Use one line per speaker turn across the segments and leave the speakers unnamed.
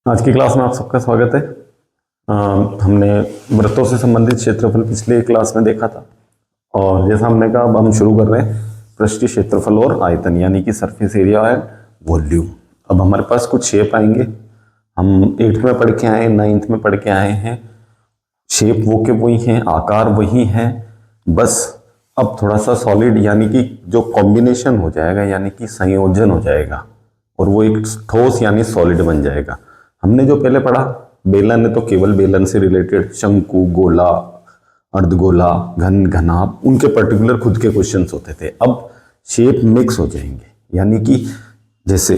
आज की क्लास में आप सबका स्वागत है। अ, हमने वृत्तों से संबंधित क्षेत्रफल पिछले क्लास में देखा था और जैसा हमने कहा अब हम शुरू कर रहे हैं पृष्ठीय क्षेत्रफल और आयतन यानी कि सरफेस एरिया एंड वॉल्यूम। अब हमारे पास कुछ शेप आएंगे। हम 8th में पढ़ के आए, 9th में पढ़ के आए हैं। शेप वो के वही हैं, आकार वही हैं, बस अब थोड़ा सा सॉलिड यानी कि जो कॉम्बिनेशन हो जाएगा यानी कि संयोजन हो जाएगा और वो एक ठोस यानी सॉलिड बन जाएगा। हमने जो पहले पढ़ा बेलन है तो केवल बेलन से रिलेटेड शंकु, गोला, अर्धगोला, घन, घनाभ उनके पर्टिकुलर खुद के क्वेश्चंस होते थे। अब शेप मिक्स हो जाएंगे यानी कि जैसे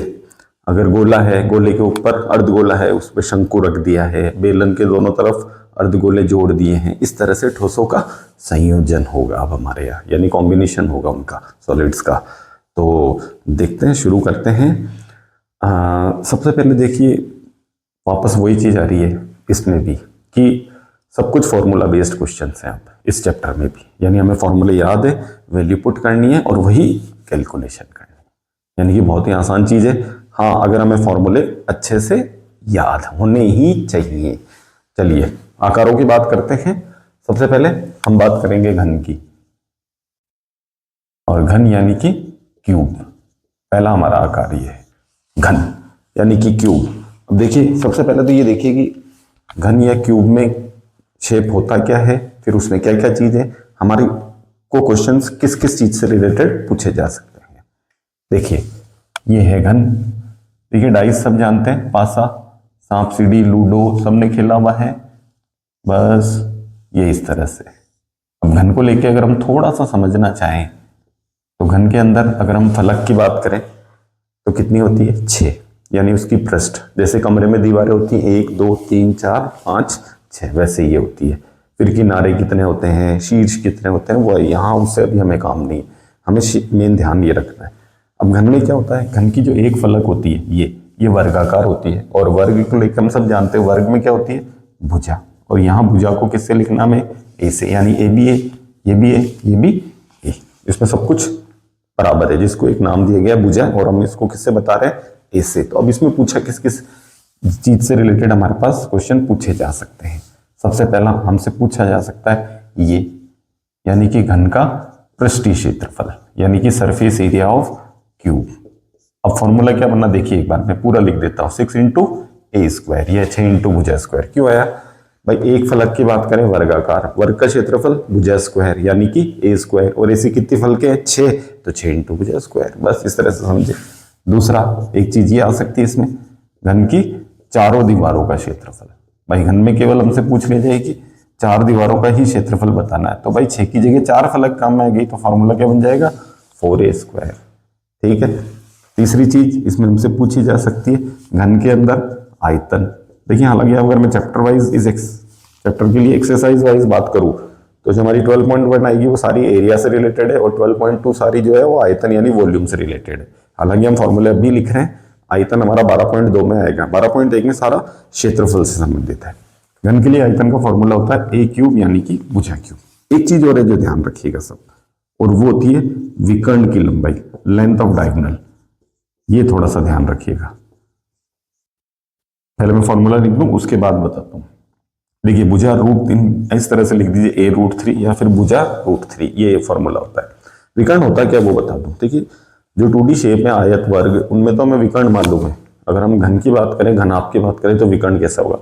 अगर गोला है, गोले के ऊपर अर्धगोला है, उस पर शंकु रख दिया है, बेलन के दोनों तरफ अर्धगोले जोड़ दिए हैं, इस तरह से ठोसों का संयोजन होगा अब हमारे यहाँ यानी कॉम्बिनेशन होगा उनका सॉलिड्स का। तो देखते हैं, शुरू करते हैं। सबसे पहले देखिए वापस वही चीज आ रही है इसमें भी कि सब कुछ फॉर्मूला बेस्ड क्वेश्चन है अब इस चैप्टर में भी, यानी हमें फॉर्मूले याद है, वैल्यू पुट करनी है और वही कैलकुलेशन करनी है, यानी कि बहुत ही आसान चीज है। हाँ, अगर हमें फॉर्मूले अच्छे से याद होने ही चाहिए। चलिए आकारों की बात करते हैं। सबसे पहले हम बात करेंगे घन की, और घन यानी कि क्यूब। पहला हमारा आकार ये है घन यानी कि क्यूब। अब देखिए सबसे पहले तो ये देखिए कि घन या क्यूब में शेप होता क्या है, फिर उसमें क्या क्या चीज है, हमारी को क्वेश्चंस किस किस चीज से रिलेटेड पूछे जा सकते हैं। देखिए ये है घन। देखिए डाइस सब जानते हैं, पासा, सांप सीढ़ी, लूडो सबने खेला हुआ है, बस ये इस तरह से। अब घन को लेके अगर हम थोड़ा सा समझना चाहें तो घन के अंदर अगर हम फलक की बात करें तो कितनी होती है, 6, यानी उसकी पृष्ठ जैसे कमरे में दीवारें होती हैं 1 2 3 4 5 6 वैसे ये होती है। फिर किनारे कितने होते हैं, शीर्ष कितने होते हैं, वो यहाँ उससे अभी हमें काम नहीं है, हमें मेन ध्यान ये रखना है। अब घन में क्या होता है, घन की जो एक फलक होती है ये वर्गाकार होती है, और वर्ग को लेकर हम सब जानते हैं वर्ग में क्या होती है, भुजा। और यहाँ भुजा को किससे लिखना हमें, ए से, यानी ए भी है, ये भी है, ये भी ए, इसमें सब कुछ बराबर है, जिसको एक नाम दिया गया भुजा, और हम इसको किससे बता रहे हैं, ए से। तो अब इसमें पूछा किस किस चीज से रिलेटेड हमारे पास क्वेश्चन पूछे जा सकते हैं। सबसे पहला हमसे पूछा जा सकता है ये, यानी कि घन का पृष्ठीय क्षेत्रफल यानी कि सरफेस एरिया ऑफ क्यूब। अब फॉर्मूला क्या बनना देखिए, एक बार मैं पूरा लिख देता हूं, 6 इंटू ए स्क्वायर, यह 6 इंटू भुजा स्क्वायर। क्यों आया भाई, एक फलक की बात करें वर्गाकार, वर्ग का क्षेत्रफल भुजा स्क्वायर यानी कि ए स्क्वायर, और ऐसे कितने फलके हैं, 6, तो 6 इंटू भुजा स्क्वायर, बस इस तरह से समझे। दूसरा एक चीज ये आ सकती है इसमें, घन की चारों दीवारों का क्षेत्रफल। भाई घन में केवल हमसे पूछ ले जाए कि 4 दीवारों का ही क्षेत्रफल बताना है, तो भाई 6 की जगह 4 फलक काम में आ गई, तो फॉर्मूला क्या बन जाएगा, 4a स्क्वायर। ठीक है। तीसरी चीज इसमें हमसे पूछी जा सकती है घन के अंदर आयतन। देखिए हालांकि अगर मैं चैप्टर वाइज चैप्टर के लिए एक्सरसाइज वाइज बात करूं तो जो हमारी 12.1 आएगी वो सारी एरिया से रिलेटेड है, और 12.2 सारी जो है वो आयतन यानी वॉल्यूम से रिलेटेड है। हालांकि हम फॉर्मूले अभी लिख रहे हैं, आयतन हमारा 12.2 में आएगा, 12.1 में सारा क्षेत्रफल से संबंधित है। घन के लिए आयतन का फॉर्मूला होता है ए क्यूब यानी कि भुजा क्यूब। एक चीज और है जो ध्यान रखिएगा सब, और वो होती है विकर्ण की लंबाई, लेंथ ऑफ डायगोनल। ये थोड़ा सा ध्यान रखिएगा, पहले मैं फॉर्मूला लिख दूं उसके बाद बताता हूं। देखिए भुजा √3 इस तरह से लिख दीजिए, a √3 या फिर भुजा √3, ये फॉर्मूला होता है। विकर्ण होता है क्या वो बता दूं। देखिए जो 2D शेप है आयत वर्ग, उनमें तो हमें विकर्ण मालूम है। अगर हम घन की बात करें, घनाभ की बात करें, तो विकर्ण कैसा होगा।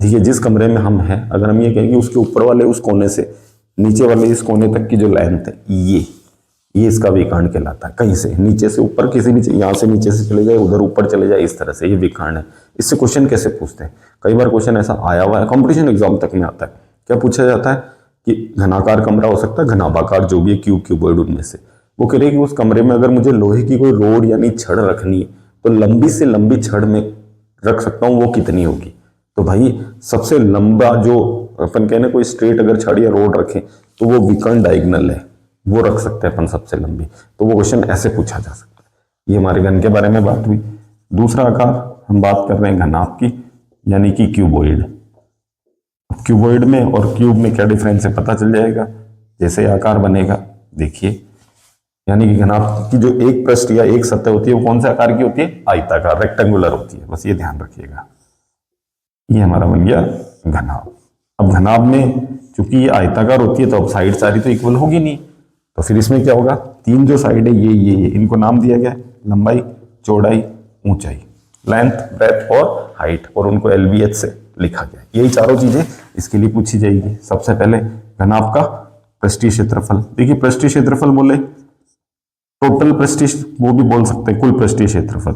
देखिए जिस कमरे में हम हैं, अगर हम ये कहें कि उसके ऊपर वाले उस कोने से नीचे वाले इस कोने तक की जो लेंथ है ये इसका विकर्ण कहलाता है। कहीं से नीचे से ऊपर, किसी नीचे यहाँ से नीचे से चले जाए, उधर ऊपर चले जाए, इस तरह से ये विकर्ण है। इससे क्वेश्चन कैसे पूछते हैं, कई बार क्वेश्चन ऐसा आया हुआ है, कंपटीशन एग्जाम तक में आता है। क्या पूछा जाता है कि घनाकार कमरा हो सकता है, घनाभाकार जो भी है, क्यूब, क्यूबॉइड, उनमें से वो कह रहे कि उस कमरे में अगर मुझे लोहे की कोई रोड यानी छड़ रखनी है तो लंबी से लंबी छड़ में रख सकता हूँ, वो कितनी होगी। तो भाई सबसे लंबा जो अपन कहने कोई स्ट्रेट अगर छड़ या रोड रखें तो वो विकर्ण डायगोनल है, वो रख सकते हैं अपन सबसे लंबी। तो वो क्वेश्चन ऐसे पूछा जा सकता है। ये हमारे घन के बारे में बात हुई। दूसरा आकार हम बात कर रहे हैं घनाभ की, यानी कि क्यूबॉइड। क्यूबॉइड में और क्यूब में क्या डिफरेंस है पता चल जाएगा जैसे आकार बनेगा। देखिए यानी कि घनाभ की जो एक पृष्ठ या एक सतह होती है वो कौन से आकार की होती है, आयताकार, रेक्टेंगुलर होती है, बस ये ध्यान रखिएगा। ये हमारा बन गया घनाभ। अब घनाभ में चूंकि ये आयताकार होती है तो अब साइड सारी तो इक्वल होगी नहीं, तो फिर इसमें क्या होगा, तीन जो साइड है ये इनको नाम दिया गया लंबाई, चौड़ाई, ऊंचाई, लेंथ, ब्रेथ और हाइट, और उनको LBH से लिखा गया। यही चारों चीजें इसके लिए पूछी जाएगी। सबसे पहले घनाभ का पृष्ठीय क्षेत्रफल। देखिए पृष्ठीय क्षेत्रफल बोले टोटल पृष्ठीय, वो भी बोल सकते हैं कुल पृष्ठीय क्षेत्रफल,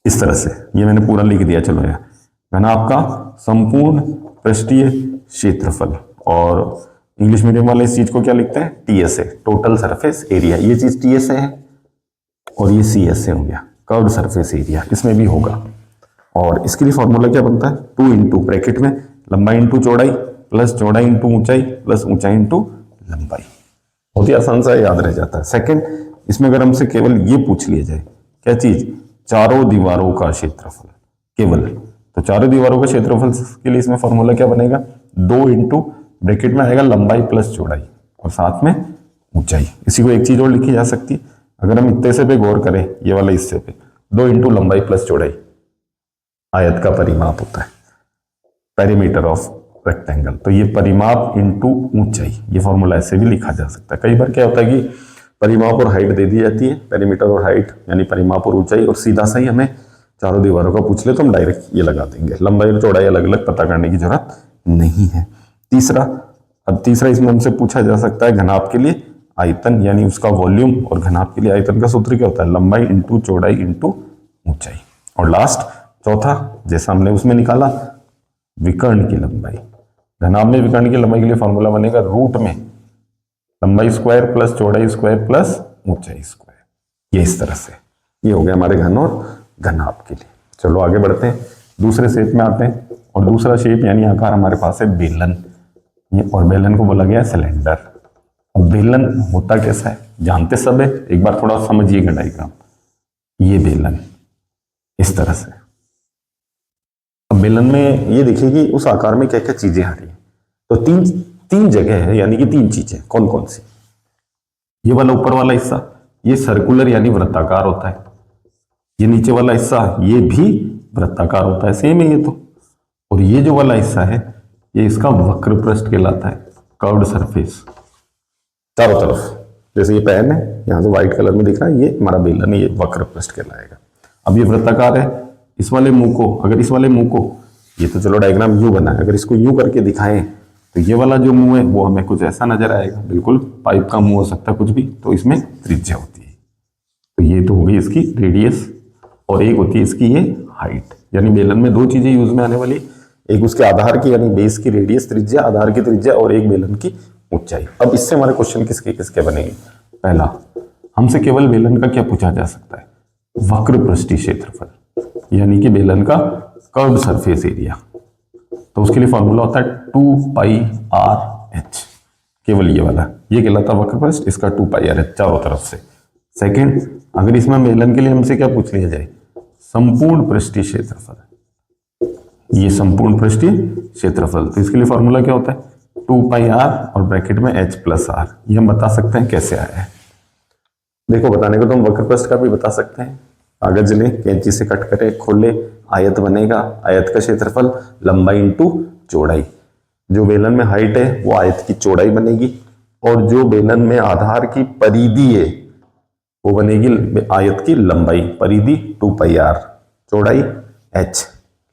इस तरह से। ये मैंने पूरा लिख दिया। चलो यार, घनाभ का संपूर्ण पृष्ठीय क्षेत्रफल, और इंग्लिश मीडियम वाले इस चीज को क्या लिखते हैं, TSA, टोटल सरफेस एरिया। ये चीज TSA है और ये CSA हो गया, कर्व्ड सरफेस एरिया, इसमें भी होगा। और इसके लिए फॉर्मूला क्या बनता है, 2 इंटू ब्रैकेट में लंबाई इंटू चौड़ाई प्लस चौड़ाई इंटू ऊंचाई प्लस ऊंचाई इंटू लंबाई। बहुत ही आसान सा याद रह जाता है। सेकंड, इसमें अगर हमसे केवल ये पूछ लिया जाए, क्या चीज, चारों दीवारों का क्षेत्रफल केवल, तो चारों दीवारों का क्षेत्रफल के लिए इसमें फॉर्मूला क्या बनेगा, 2 इंटू ब्रैकेट में आएगा लंबाई प्लस चौड़ाई और साथ में ऊंचाई। इसी को एक चीज और लिखी जा सकती है, अगर हम इतने से पे गौर करें, ये वाला हिस्से पे 2 इंटू लंबाई प्लस चौड़ाई आयत का परिमाप होता है, पेरीमीटर ऑफ रेक्टेंगल, तो ये परिमाप इंटू ऊंचाई, ये फॉर्मूला ऐसे भी लिखा जा सकता है। कई बार क्या होता है कि परिमाप और हाइट दे दी जाती है, पेरीमीटर और हाइट यानी परिमाप और ऊंचाई, और सीधा सा ही हमें चारों दीवारों का पूछ ले तो हम डायरेक्ट ये लगा देंगे, लंबाई और चौड़ाई अलग अलग पता करने की जरूरत नहीं है। तीसरा, अब तीसरा इसमें हमसे पूछा जा सकता है घनाभ के लिए आयतन यानी उसका वॉल्यूम, और घनाभ के लिए आयतन का सूत्र क्या होता है, लंबाई इंटू चौड़ाई इंटू ऊंचाई। और लास्ट चौथा, जैसा हमने उसमें निकाला विकर्ण की लंबाई, घनाभ में विकर्ण की लंबाई के लिए फॉर्मूला बनेगा रूट में लंबाई स्क्वायर प्लस चौड़ाई स्क्वायर प्लस ऊंचाई स्क्वायर। ये इस तरह से, ये हो गया हमारे घन और घनाभ के लिए। चलो आगे बढ़ते हैं, दूसरे शेप में आते हैं। और दूसरा शेप यानी आकार हमारे पास है बेलन, ये, और बेलन को बोला गया सिलेंडर। अब बेलन होता कैसा है जानते सब है, एक बार थोड़ा समझिएगा डायग्राम। ये बेलन इस तरह से, अब बेलन में ये देखिए कि उस आकार में क्या क्या चीजें आ रही है, तो तीन जगह है, यानी कि तीन चीजें। कौन कौन सी, ये वाला ऊपर वाला हिस्सा ये सर्कुलर यानी वृत्ताकार होता है, ये नीचे वाला हिस्सा ये भी वृत्ताकार होता है, सेम है ये तो। और ये जो वाला हिस्सा है ये इसका वक्र पृष्ठ कहलाता है, कर्व्ड सरफेस चारों तरफ। जैसे ये पैन है, यहां से व्हाइट कलर में दिख रहा है, ये हमारा बेलन है, ये वक्र पृष्ठ कहलाएगा। अब ये वृत्ताकार है, इस वाले मुंह को, अगर इस वाले मुंह को, ये तो चलो डायग्राम यू बना है, अगर इसको यू करके दिखाएं तो ये वाला जो मुंह है वो हमें कुछ ऐसा नजर आएगा, बिल्कुल पाइप का मुंह हो सकता है कुछ भी, तो इसमें त्रिज्या होती है। तो ये तो हो गई इसकी रेडियस, और एक होती है इसकी ये हाइट। यानी बेलन में दो चीजें यूज में आने वाली, एक उसके आधार की यानी बेस की रेडियस त्रिज्या, आधार की त्रिज्या, और एक बेलन की ऊंचाई। अब इससे हमारे क्वेश्चन किसके किसके बनेंगे, पहला हमसे केवल बेलन का क्या पूछा जा सकता है, वक्र पृष्ठीय क्षेत्रफल यानी कि बेलन का कर्व्ड सरफेस एरिया। तो उसके लिए फॉर्मूला होता है 2πr/h, केवल ये वाला, ये कहलाता है वक्र पृष्ठ, इसका 2πr/h चारों तरफ से। सेकंड, अगर इसमें बेलन के लिए हमसे क्या पूछ लिया जाए, संपूर्ण पृष्ठीय क्षेत्रफल, ये संपूर्ण पृष्ठीय क्षेत्रफल, तो इसके लिए फॉर्मूला क्या होता है 2πr और ब्रैकेट में h+r। ये हम बता सकते हैं कैसे आया है। देखो बताने को तो हम वक्र पृष्ठ का भी बता सकते हैं, कागज ले, कैंची से कट करें, खोले, आयत बनेगा, आयत का क्षेत्रफल लंबाई इंटू चौड़ाई, जो बेलन में हाइट है वो आयत की चौड़ाई बनेगी, और जो बेलन में आधार की परिधि है वो बनेगी आयत की लंबाई, परिधि 2πr, चौड़ाई h,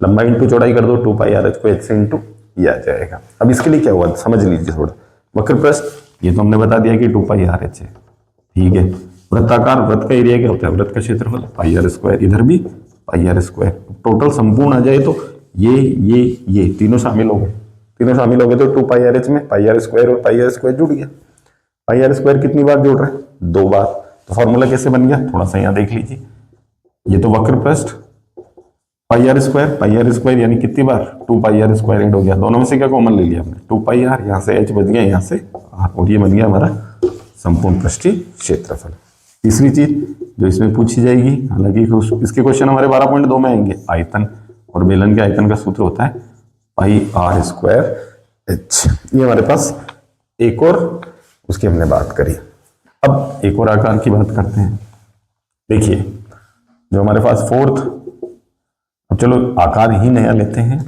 लंबाई इंटू चौड़ाई कर दो 2πr/h को h से इंटू ये आ जाएगा। अब इसके लिए क्या हुआ समझ लीजिए थोड़ा, वक्र पृष्ठ ये तो हमने बता दिया कि 2πr/h है, ठीक है। वृत्ताकार, वृत्त का एरिया क्या होता है, वृत्त का क्षेत्रफल πr², इधर भी πr², टोटल संपूर्ण आ जाए तो ये तीनों शामिल हो गए, तीनों शामिल हो गए तो 2πr/h में πr² और πr² जुड़ गया। πr² कितनी बार जुड़ रहा है, 2 बार, तो फॉर्मूला कैसे बन गया थोड़ा सा यहाँ देख लीजिए। ये तो वक्र पृष्ठ πr² यानी कितनी बार 2πr² ऐड हो गया, दोनों में से क्या कॉमन ले लिया हमने 2πr, यहाँ से h बच गया, यहाँ से r, और ये बन गया हमारा संपूर्ण पृष्ठीय क्षेत्रफल। तीसरी चीज जो इसमें पूछी जाएगी, हालांकि इसके क्वेश्चन हमारे 12.2 में आएंगे, आयतन, और बेलन के आयतन का सूत्र होता है πr²h। ये हमारे पास एक और उसकी हमने बात करी। अब एक और आकार की बात करते हैं। देखिए जो हमारे पास फोर्थ, अब चलो आकार ही नया लेते हैं।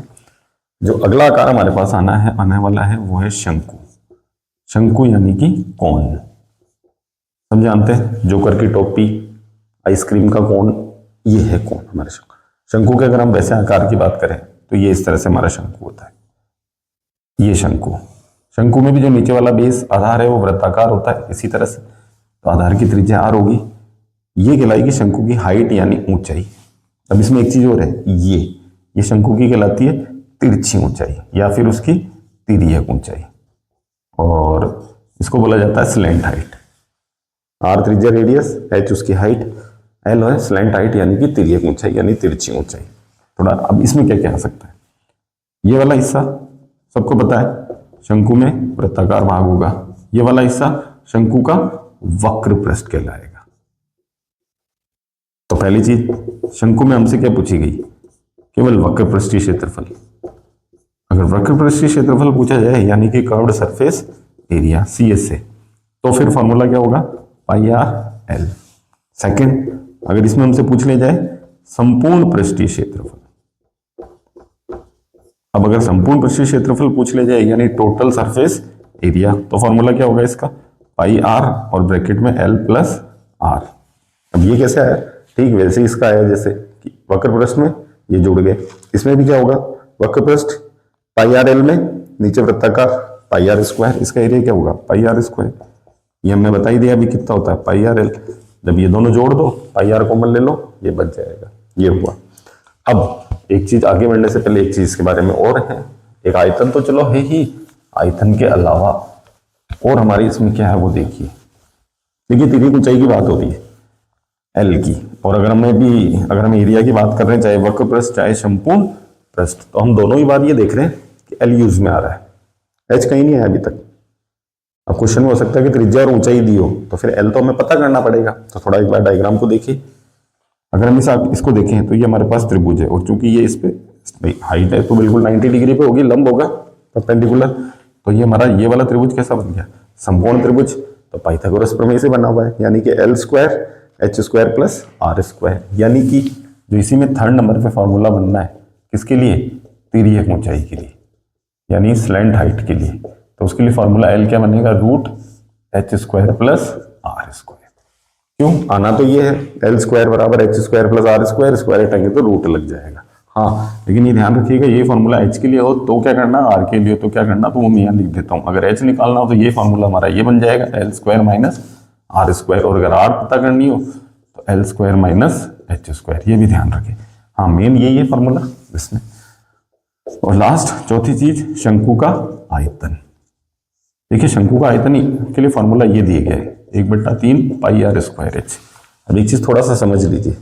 जो अगला आकार हमारे पास आने वाला है वो है शंकु। शंकु यानी कि कोन, सब जानते हैं, जोकर की टोपी, आइसक्रीम का कोन, ये है कोन हमारे शंकु। शंकु के अगर हम वैसे आकार की बात करें तो ये इस तरह से हमारा शंकु होता है, ये शंकु। शंकु में भी जो नीचे वाला बेस आधार है वो वृत्ताकार होता है इसी तरह से, तो आधार की त्रिज्या r होगी। ये कहलाएगी शंकु की हाइट यानी ऊंचाई। अब इसमें एक चीज और है, ये शंकु की कहलाती है तिरछी ऊंचाई या फिर उसकी तिर्यक ऊंचाई, और इसको बोला जाता है स्लैंट हाइट। r त्रिज्या रेडियस, h उसकी हाइट, l है स्लैंट हाइट यानी कि तिर्यक ऊंचाई यानी तिरछी ऊंचाई। थोड़ा अब इसमें क्या क्या आ सकता है, ये वाला हिस्सा सबको पता है शंकु में वृत्ताकार भाग होगा, ये वाला हिस्सा शंकु का वक्र पृष्ठ कहलाएगा। तो पहली चीज शंकु में हमसे क्या पूछी गई, केवल वक्र पृष्ठीय क्षेत्रफल। अगर वक्र पृष्ठीय क्षेत्रफल पूछा जाए यानी कि कर्व्ड सरफेस एरिया CS से, तो फिर फॉर्मूला क्या होगा, पाई आर एल। सेकंड, अगर इसमें हमसे पूछ ले जाए संपूर्ण पृष्ठीय क्षेत्रफल, अब अगर संपूर्ण पृष्ठीय क्षेत्रफल पूछ ले जाए यानी टोटल सरफेस एरिया, तो फॉर्मूला क्या होगा इसका, पाई आर और ब्रैकेट में एल प्लस आर। अब ये कैसे आया, ठीक वैसे इसका आया जैसे कि वक्र पृष्ठ में ये जुड़ गए, इसमें भी क्या होगा, वक्र पृष्ठ पाई आर एल में, नीचे वृत्ताकार पाई आर स्क्वायर, इसका एरिया क्या होगा पाई आर स्क्वायर। ये हमने बता ही दिया अभी कितना होता है पाई आर एल। जब ये दोनों जोड़ दो, पाई आर कॉमन ले लो, ये बच जाएगा, ये हुआ। अब एक चीज आगे बढ़ने से पहले एक चीज के बारे में और है, एक आयतन तो चलो है ही, आयतन के अलावा और हमारी इसमें क्या है वो देखिए तिर्यक ऊंचाई की बात हो रही है एल की, और अगर हम एरिया की बात कर रहे हैं, चाहे वक्र पृष्ठ चाहे संपूर्ण पृष्ठ, तो हम दोनों ही बार ये देख रहे हैं कि एल यूज में आ रहा है, एच कहीं नहीं आया अभी तक। अब क्वेश्चन में हो सकता है कि त्रिज्या और ऊंचाई दी हो, तो फिर एल तो हमें पता करना पड़ेगा। तो थोड़ा एक बार डायग्राम को देखिए, अगर हम इसको देखें तो ये हमारे पास त्रिभुज है, और चूंकि ये इस पे हाइट है तो बिल्कुल 90 डिग्री पे होगी, लंब होगा परपेंडिकुलर, तो ये हमारा ये वाला त्रिभुज कैसा बन गया, संपूर्ण त्रिभुज। तो पाइथागोरस प्रमेय से बना हुआ है, यानी कि l square h square plus r square, यानी कि जो इसी में थर्ड नंबर पे फॉर्मूला बनना है किसके लिए, तिर्यक ऊंचाई के लिए यानी स्लैंट हाइट के लिए। तो उसके लिए फॉर्मूला एल क्या बनेगा, root h square plus r square. क्यों, आना तो ये है एल स्क्वायर बराबर h square plus r square, square हटाएंगे तो रूट लग जाएगा। हाँ, लेकिन ये ध्यान रखिएगा ये फॉर्मूला एच के लिए हो तो क्या करना, आर के लिए तो क्या करना, तो वो मैं यहाँ लिख देता हूँ। अगर एच निकालना हो तो ये फॉर्मूला हमारा ये बन जाएगा l square minus r square, और अगर आर पता करनी हो तो l square minus h square, ये भी ध्यान रखें। हाँ, मेन यही है फॉर्मूला इसमें। और लास्ट चौथी चीज शंकु का आयतन। देखिए शंकु का आयतन के लिए फॉर्मूला ये दिए गए, 1/3 पाई आर स्क्वायर एच। अब एक चीज थोड़ा सा समझ लीजिए,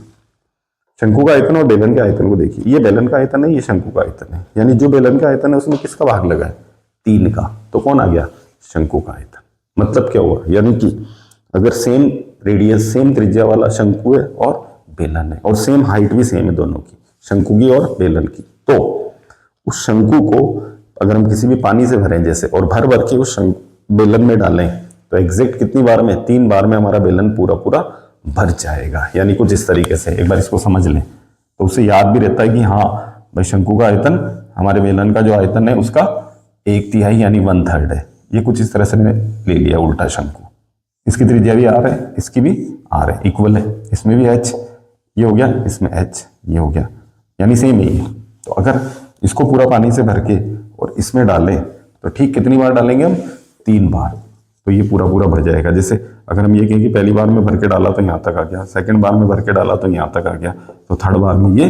शंकु का आयतन और बेलन के आयतन को देखिए, ये बेलन का आयतन है, ये शंकु का आयतन है, यानी जो बेलन का आयतन है उसमें किसका भाग लगा है, 3 का, तो कौन आ गया, शंकु का आयतन। मतलब क्या हुआ, यानी कि अगर सेम रेडियस सेम त्रिज्या वाला शंकु है और बेलन है, और सेम हाइट भी सेम है दोनों की, शंकु की और बेलन की, तो उस शंकु को अगर हम किसी भी पानी से भरें जैसे, और भर भर के उस बेलन में डालें, तो एग्जैक्ट कितनी बार में, 3 बार में हमारा बेलन पूरा पूरा भर जाएगा। यानी कुछ इस तरीके से एक बार इसको समझ लें तो उससे याद भी रहता है कि हाँ भाई शंकु का आयतन हमारे बेलन का जो आयतन है उसका 1/3 यानी 1/3 है। ये कुछ इस तरह से ले लिया उल्टा शंकु, इसकी त्रिज्या भी आर है, इसकी भी आर है, इक्वल है, इसमें भी एच, ये हो गया, इसमें एच, ये हो गया, यानी सेम ही है। तो अगर इसको पूरा पानी से भर के और इसमें डालें तो ठीक कितनी बार डालेंगे हम, 3 बार, तो ये पूरा पूरा भर जाएगा। जैसे अगर हम ये कहें कि पहली बार में भर के डाला तो यहाँ तक आ गया, सेकंड बार में भर के डाला तो यहाँ तक आ गया, तो थर्ड बार में ये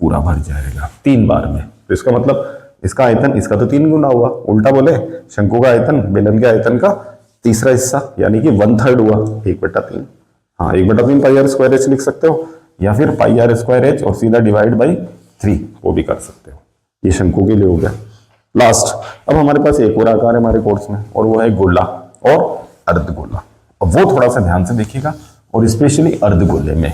पूरा भर जाएगा 3 बार में। तो इसका मतलब इसका आयतन इसका तो 3 गुना हुआ, उल्टा बोले शंकु का आयतन बेलन के आयतन का तीसरा हिस्सा यानी कि 1/3 हुआ, 1/3। हाँ, 1/3 पाई आर स्क्वायर एच लिख सकते हो, या फिर पाई आर स्क्वायर एच और सीधा डिवाइड बाई 3 वो भी कर सकते हो। ये शंकु के लिए हो गया। लास्ट, अब हमारे पास एक और आकार है हमारे कोर्स में, और वो है गोला और अर्धगोला। अब वो थोड़ा सा ध्यान से देखिएगा, और स्पेशली अर्धगोले में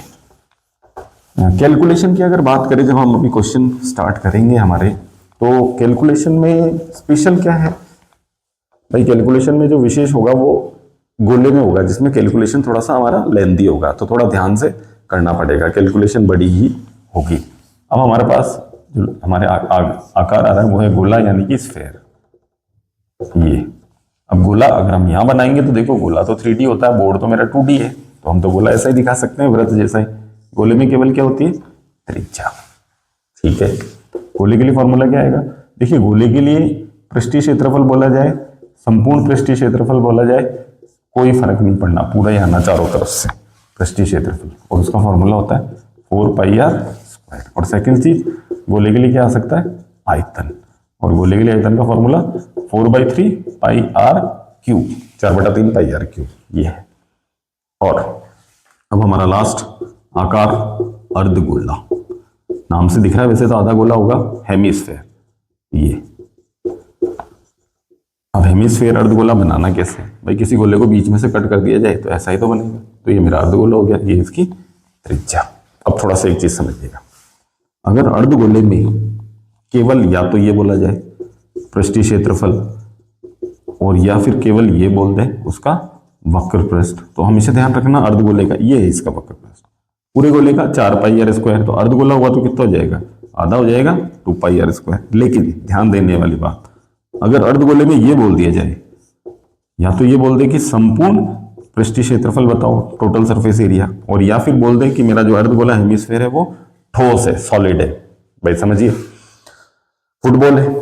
कैलकुलेशन की अगर बात करें, जब हम अभी क्वेश्चन स्टार्ट करेंगे हमारे, तो कैलकुलेशन में स्पेशल क्या है भाई, कैलकुलेशन में जो विशेष होगा वो गोले में होगा, जिसमें कैलकुलेशन थोड़ा सा हमारा लेंथी होगा, तो थोड़ा ध्यान से करना पड़ेगा, कैलकुलेशन बड़ी ही होगी। अब हमारे पास जो हमारे आकार आ रहा है वो है गोला यानी कि स्फेयर। ये अब गोला अगर हम यहां बनाएंगे तो देखो गोला तो 3D होता है, बोर्ड तो मेरा 2D है, तो हम तो गोला ऐसा ही दिखा सकते हैं, वृत्त जैसा ही। गोले में केवल क्या होती है, त्रिज्या। ठीक है, गोले के लिए फॉर्मूला क्या आएगा, देखिए गोले के लिए पृष्ठीय क्षेत्रफल बोला जाए, संपूर्ण पृष्ठीय क्षेत्रफल बोला जाए, कोई फर्क नहीं पड़ना, पूरा ही आना चारों तरफ से पृष्ठीय क्षेत्रफल, और उसका फॉर्मूला होता है 4πr²। और सेकंड चीज गोले के लिए क्या आ सकता है, आयतन, और गोले के लिए आयतन का फॉर्मूला 4/3πr³, 4/3πr³, ये है। और अब हमारा लास्ट आकार अर्धगोला, नाम से दिख रहा है, वैसे तो आधा गोला होगा, हेमिस्फेयर। ये अब हेमिस्फेयर अर्धगोला बनाना कैसे, भाई किसी गोले को बीच में से कट कर दिया जाए तो ऐसा ही तो बनेगा, तो ये मेरा अर्धगोला हो गया, ये इसकी त्रिज्या। अब थोड़ा सा एक चीज समझिएगा, अगर अर्धगोले में केवल या तो ये बोला जाए पृष्ठीय क्षेत्रफल, और या फिर केवल ये बोल दें उसका वक्र पृष्ठ, तो हमेशा ध्यान रखना अर्धगोले का ये है इसका वक्र पृष्ठ, पूरे गोले का 4πr², तो अर्धगोला हुआ तो कितना हो जाएगा, आधा हो जाएगा, 2πr²। लेकिन ध्यान देने वाली बात, अगर अर्धगोले में ये बोल दिया जाए, या तो ये बोल दे कि संपूर्ण पृष्ठीय क्षेत्रफल बताओ, टोटल सरफेस एरिया, और या फिर बोल दे कि मेरा जो अर्धगोला हेमिस्फेयर है वो ठोस है, सॉलिड है। भाई समझिए, फुटबॉल है,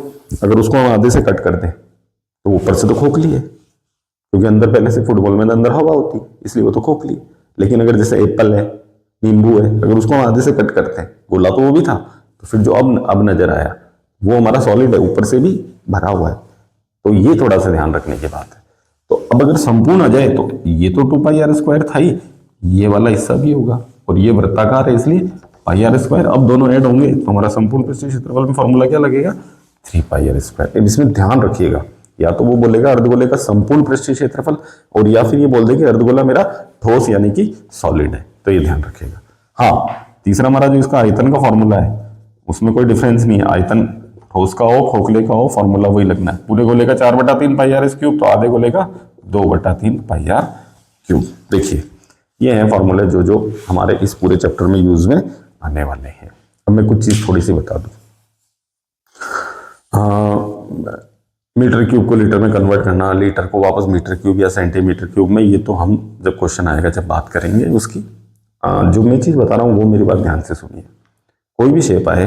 अगर उसको हम आधे से कट कर दें तो ऊपर से तो खोखली है, क्योंकि अंदर पहले से फुटबॉल में अंदर हवा होती है, इसलिए वो तो खोखली है। लेकिन अगर जैसे एप्पल है, नींबू है, अगर उसको हम आधे से कट करते हैं, गोला तो वो भी था, तो फिर जो अब नजर आया वो हमारा सॉलिड है, ऊपर से भी भरा हुआ है। तो ये थोड़ा सा ध्यान रखने की बात है। तो अब अगर संपूर्ण आ जाए तो ये तो 2πr² था ही, ये वाला हिस्सा भी होगा, और ये वृत्ताकार है इसलिए πr²। अब दोनों ऐड होंगे तो हमारा संपूर्ण पृष्ठीय क्षेत्रफल में फॉर्मूला क्या लगेगा, 3πr²। इसमें ध्यान रखिएगा, या तो वो बोलेगा अर्धगोले का संपूर्ण पृष्ठीय क्षेत्रफल, और या फिर ये बोल दे कि अर्धगोला मेरा ठोस यानी कि सॉलिड है, तो ये ध्यान रखिएगा। हाँ, तीसरा हमारा जो इसका आयतन का फॉर्मूला है उसमें कोई डिफरेंस नहीं है, आयतन ठोस का हो खोखले का हो फॉर्मूला वही लगना है। पूरे गोले का 4/3πr³, तो आधे गोले का 2/3πr³। देखिए ये है फॉर्मूले जो हमारे इस पूरे चैप्टर में यूज में आने वाले हैं। अब मैं कुछ चीज थोड़ी सी बता दूं, मीटर क्यूब को लीटर में कन्वर्ट करना, लीटर को वापस मीटर क्यूब या सेंटीमीटर क्यूब में, ये तो हम जब क्वेश्चन आएगा जब बात करेंगे उसकी। जो मैं चीज बता रहा हूँ वो मेरी बात ध्यान से सुनिए। कोई भी शेप आए,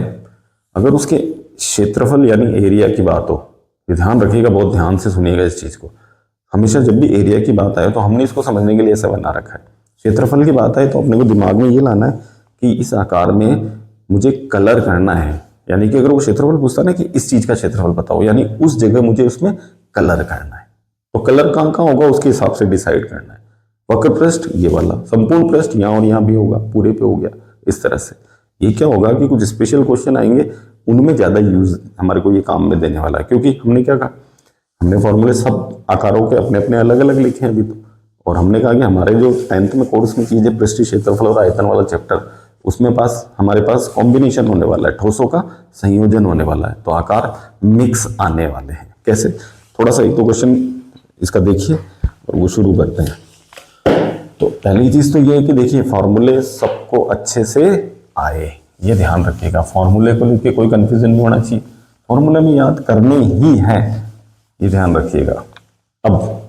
अगर उसके क्षेत्रफल यानी एरिया की बात हो, ये ध्यान रखिएगा, बहुत ध्यान से सुनिएगा इस चीज को। हमेशा जब भी एरिया की बात आए तो हमने इसको समझने के लिए ऐसा बना रखा है। क्षेत्रफल की बात आए तो अपने को दिमाग में ये लाना है कि इस आकार में मुझे कलर करना है, यानी कि अगर वो क्षेत्रफल पूछता ना कि इस चीज का क्षेत्रफल बताओ, यानी उस जगह मुझे उसमें कलर करना है, तो कलर कहाँ कहाँ होगा उसके हिसाब से डिसाइड करना है। वक्र पृष्ठ ये वाला, संपूर्ण पृष्ठ यहाँ और यहाँ भी होगा, पूरे पे हो गया, इस तरह से। ये क्या होगा कि कुछ स्पेशल क्वेश्चन आएंगे उनमें ज्यादा यूज हमारे को ये काम में देने वाला है, क्योंकि हमने क्या कहा, हमने फॉर्मूले सब आकारों के अपने अपने अलग अलग लिखे हैं अभी तो, और हमने कहा कि हमारे जो 10th में कोर्स में चीजें पृष्ठीय क्षेत्रफल और आयतन वाला चैप्टर, उसमें हमारे पास कॉम्बिनेशन होने वाला है, ठोसों का संयोजन होने वाला है, तो आकार मिक्स आने वाले हैं। कैसे, थोड़ा सा एक तो क्वेश्चन इसका देखिए और वो शुरू करते हैं। तो पहली चीज तो ये है कि देखिए फॉर्मूले सबको अच्छे से आए, ये ध्यान रखिएगा। फॉर्मूले को लेके कोई कंफ्यूजन नहीं होना चाहिए, फॉर्मूला में याद करने ही है, ये ध्यान रखिएगा। अब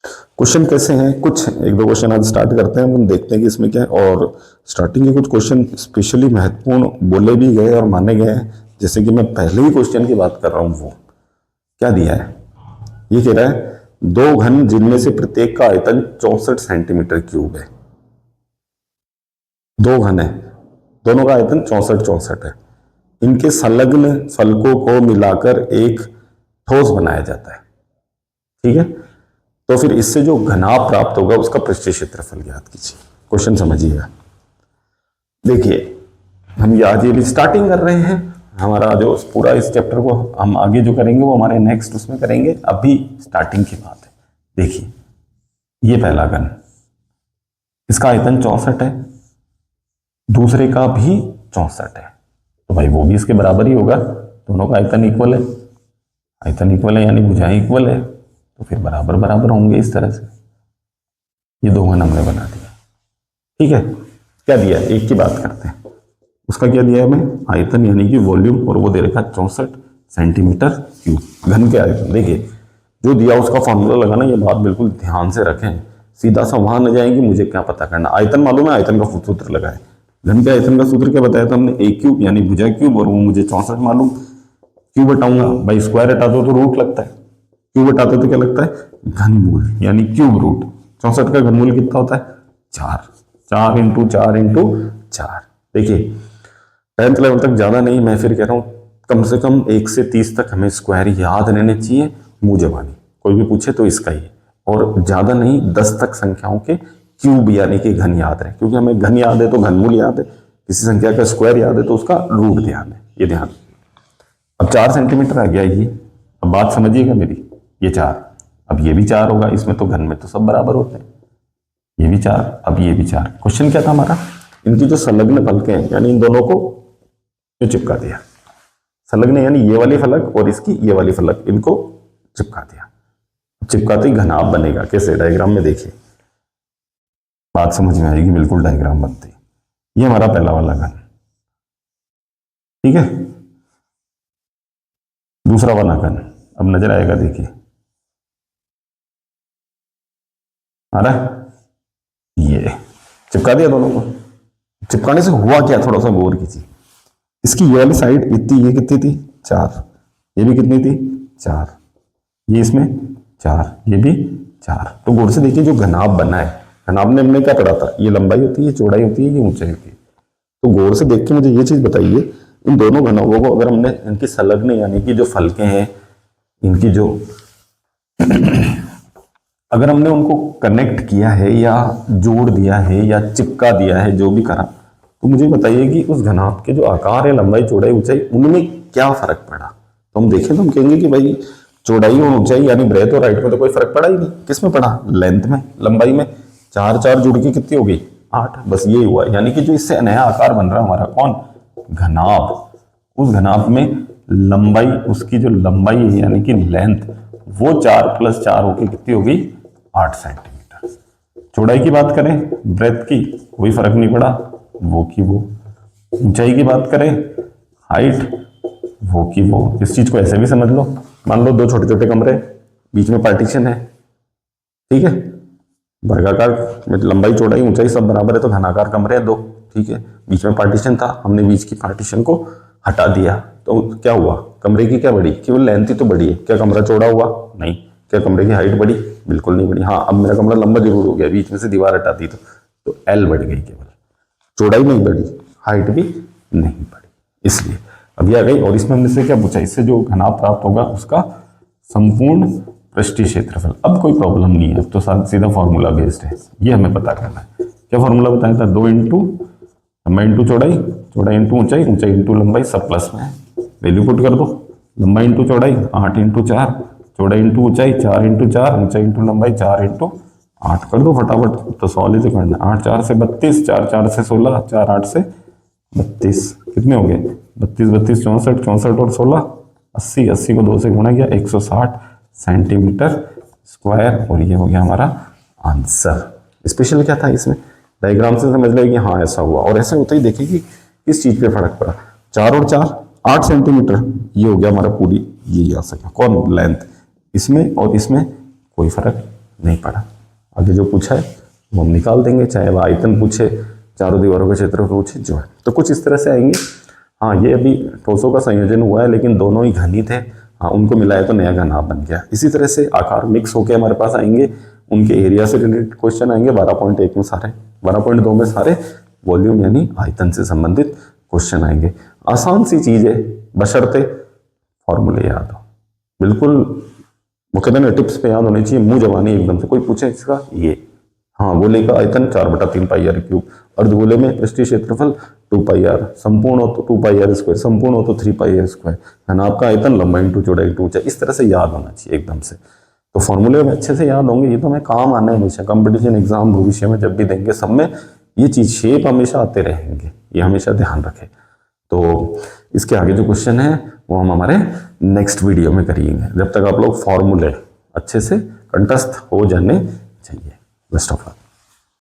क्वेश्चन कैसे हैं, कुछ एक दो क्वेश्चन आज स्टार्ट करते हैं, हम देखते हैं कि इसमें क्या है। और स्टार्टिंग के कुछ क्वेश्चन स्पेशली महत्वपूर्ण बोले भी गए और माने गए हैं, जैसे कि मैं पहले ही क्वेश्चन की बात कर रहा हूं। वो क्या दिया है, ये कह रहा है दो घन जिनमें से प्रत्येक का आयतन 64 सेंटीमीटर क्यूब है। दो घन है, दोनों का आयतन 64 है, इनके संलग्न फलकों को मिलाकर एक ठोस बनाया जाता है। ठीक है, तो फिर इससे जो घनाभ प्राप्त होगा उसका पृष्ठीय क्षेत्रफल ज्ञात कीजिए। क्वेश्चन समझिएगा। देखिए हम आज ये भी स्टार्टिंग कर रहे हैं, हमारा जो पूरा इस चैप्टर को हम आगे जो करेंगे वो हमारे नेक्स्ट उसमें करेंगे, अभी स्टार्टिंग की बात है। देखिए ये पहला घन, इसका आयतन 64 है, दूसरे का भी 64 है, तो भाई वो भी इसके बराबर ही होगा, दोनों का आयतन इक्वल है, आयतन इक्वल है यानी भुजाएं इक्वल है, तो फिर बराबर बराबर होंगे इस तरह से। ये दो घन हमने बना दिया। ठीक है, क्या दिया, एक की बात करते हैं। उसका क्या दिया है हमें, आयतन यानी कि वॉल्यूम, और वो दे रखा है 64 सेंटीमीटर क्यूब। घन के आयतन देखिए जो दिया उसका फॉर्मूला लगाना, ये बात बिल्कुल ध्यान से रखें, सीधा सा वहां न जाएंगे मुझे क्या पता करना। आयतन मालूम है, आयतन का सूत्र लगाए। घन के आयतन का सूत्र क्या बताया था हमने, ए क्यूब यानी भुजा क्यूब, और वो मुझे 64 मालूम। क्यूब हटाऊंगा भाई, स्क्वायर हटा दो तो रूट लगता है, क्यूब हटाते तो क्या लगता है, घनमूल यानी क्यूब रूट। 64 का घनमूल कितना होता है, 4। 4 इंटू 4 इंटू 4। देखिए 10th लेवल तक ज्यादा नहीं, मैं फिर कह रहा हूं कम से कम 1 से 30 तक हमें स्क्वायर याद रहने चाहिए, मुंह जबानी कोई भी पूछे तो इसका ही, और ज्यादा नहीं 10 तक संख्याओं के क्यूब यानी कि घन याद रहे, क्योंकि हमें घन याद है तो घनमूल याद है, किसी संख्या का स्क्वायर याद है तो उसका रूट ध्यान है, ये ध्यान। अब 4 सेंटीमीटर आ गया ये, अब बात समझिएगा मेरी, ये 4, अब ये भी 4 होगा, इसमें तो घन में तो सब बराबर होते हैं, ये भी 4, अब ये भी 4। क्वेश्चन क्या था हमारा, इनकी जो संलग्न फलकें हैं यानी इन दोनों को जो चिपका दिया, संलग्न यानी ये वाली फलक और इसकी ये वाली फलक, इनको चिपका दिया। चिपकाते ही घनाभ बनेगा, कैसे, डायग्राम में देखिए बात समझ में आएगी, बिल्कुल डायग्राम बनती। ये हमारा पहला वाला घन, ठीक है। दूसरा वाला घन अब नजर आएगा, देखिए आ रहा है, ये चिपका दिया दोनों को। चिपकाने से हुआ क्या, थोड़ा सा गौर कीजिए। इसकी ये वाली साइड इतनी, ये कितनी थी, 4, ये भी कितनी थी, 4, ये इसमें 4, ये भी 4। तो गौर से देखिए जो घनाभ बना है, घनाभ ने हमने क्या पढ़ा था, ये लंबाई होती है, ये चौड़ाई होती है, ये ऊंचाई होती है। तो गौर से देख के मुझे ये चीज बताइए, इन दोनों घनाभों को अगर हमने इनकी संलग्न यानी कि जो फलकें हैं इनकी जो अगर हमने उनको कनेक्ट किया है या जोड़ दिया है या चिपका दिया है, जो भी करा, तो मुझे बताइए कि उस घनाभ के जो आकार है, लंबाई चौड़ाई ऊंचाई, उनमें क्या फर्क पड़ा। तो हम देखें तो हम कहेंगे कि भाई चौड़ाई और ऊंचाई यानी ब्रेथ और हाइट में तो कोई फर्क पड़ा ही नहीं। किस में पड़ा, लेंथ में, लंबाई में। 4 4 जुड़ के कितनी हो गई, 8, बस ये हुआ। यानी कि जो इससे नया आकार बन रहा है हमारा, कौन, घनाभ, उस घनाभ में लंबाई, उसकी जो लंबाई है यानी कि लेंथ, वो 4 + 4 होके कितनी हो गई, 8 सेंटीमीटर। चौड़ाई की बात करें, ब्रेथ की, कोई फर्क नहीं पड़ा, वो की वो। ऊंचाई की बात करें, हाइट, वो की वो। इस चीज को ऐसे भी समझ लो, मान लो 2 छोटे छोटे कमरे, बीच में पार्टीशन है, ठीक है, वर्गाकार में लंबाई चौड़ाई ऊंचाई सब बराबर है, तो घनाकार कमरे हैं 2, ठीक है, बीच में पार्टीशन था, हमने बीच की पार्टीशन को हटा दिया, तो क्या हुआ, कमरे की क्या बढ़ी, केवल लेंथ ही तो बढ़ी है। क्या कमरा चौड़ा हुआ, नहीं। क्या कमरे की हाइट बढ़ी, बिल्कुल नहीं बढ़ी। हाँ, अब मेरा कमरा लंबा जरूर हो गया, बीच में से दीवार हटा दी तो एल बढ़ गई, केवल चौड़ाई नहीं बढ़ी, हाइट भी नहीं बढ़ी, इसलिए अब ये आ गई। और इसमें हमने से क्या पूछा, इससे जो घनाभ प्राप्त होगा उसका संपूर्ण पृष्ठीय क्षेत्रफल। अब कोई प्रॉब्लम नहीं है, अब तो सीधा फॉर्मूला बेस्ड है, ये हमें पता करना है। क्या फॉर्मूला बताया था, 2 इंटू लंबाई इंटू चौड़ाई, चौड़ाई इंटू ऊंचाई, ऊंचाई इंटू लंबाई, सब प्लस में है, वैल्यू पुट कर दो। लंबाई इंटू चौड़ाई 8 इंटू 4, चौड़ाई इंटू ऊंचाई 4 इंटू 4, ऊंचाई इंटू लंबाई 4 इंटू 8 कर दो फटाफट, तो सॉल्व ही तो करना। 8 4 से 32, 4 4 से 16, 4 8 से 32, कितने हो गए, 32 32 64, 64 और 16 80, 80 को 2 से गुणा किया 160 सेंटीमीटर स्क्वायर, और ये हो गया हमारा आंसर। स्पेशल क्या था इसमें, डायग्राम से समझ लो कि हाँ ऐसा हुआ, और ऐसे होता ही देखिए कि किस चीज पे फर्क पड़ा। 4 और 4 8 सेंटीमीटर, ये हो गया हमारा पूरी, ये आ सका कौन, लेंथ। इसमें और इसमें कोई फर्क नहीं पड़ा। आगे जो पूछा है वो हम निकाल देंगे, चाहे वह आयतन पूछे, चारों दीवारों का क्षेत्र पूछे, जो है तो कुछ इस तरह से आएंगे। हाँ, ये अभी ठोसों का संयोजन हुआ है, लेकिन दोनों ही घनी थे, हाँ उनको मिलाया तो नया घनाभ बन गया। इसी तरह से आकार मिक्स होकर हमारे पास आएंगे, उनके एरिया से रिलेटेड क्वेश्चन आएंगे। 12.1 में सारे, 12.2 में सारे वॉल्यूम यानी आयतन से संबंधित क्वेश्चन आएंगे। आसान सी चीज है, बशर्ते फॉर्मूले याद हो, बिल्कुल वो कहते हैं टिप्स पे याद होने चाहिए, मुंह जबानी एकदम से। कोई पूछे इसका, ये हाँ, गोले का आयतन 4/3 πr क्यूब, अर्धगोले में पृष्ठीय क्षेत्रफल 2 πr, संपूर्ण हो तो 2 πr स्क्वायर, संपूर्ण हो तो 3 πr स्क्वायर, घनाभ का आयतन लंबाई इंटू चौड़ाई इंटू ऊंचाई, इस तरह से याद होना चाहिए एकदम से। तो फॉर्मूले में अच्छे से याद होंगे, ये तो हमें काम आना है हमेशा, कंपटीशन एग्जाम भविष्य में जब भी देंगे सब में ये चीज शेप हमेशा आते रहेंगे, ये हमेशा ध्यान रखें। तो इसके आगे जो क्वेश्चन है वो हम हमारे नेक्स्ट वीडियो में करेंगे। जब तक आप लोग फॉर्मूले अच्छे से कंठस्थ हो जाने चाहिए। Best of luck.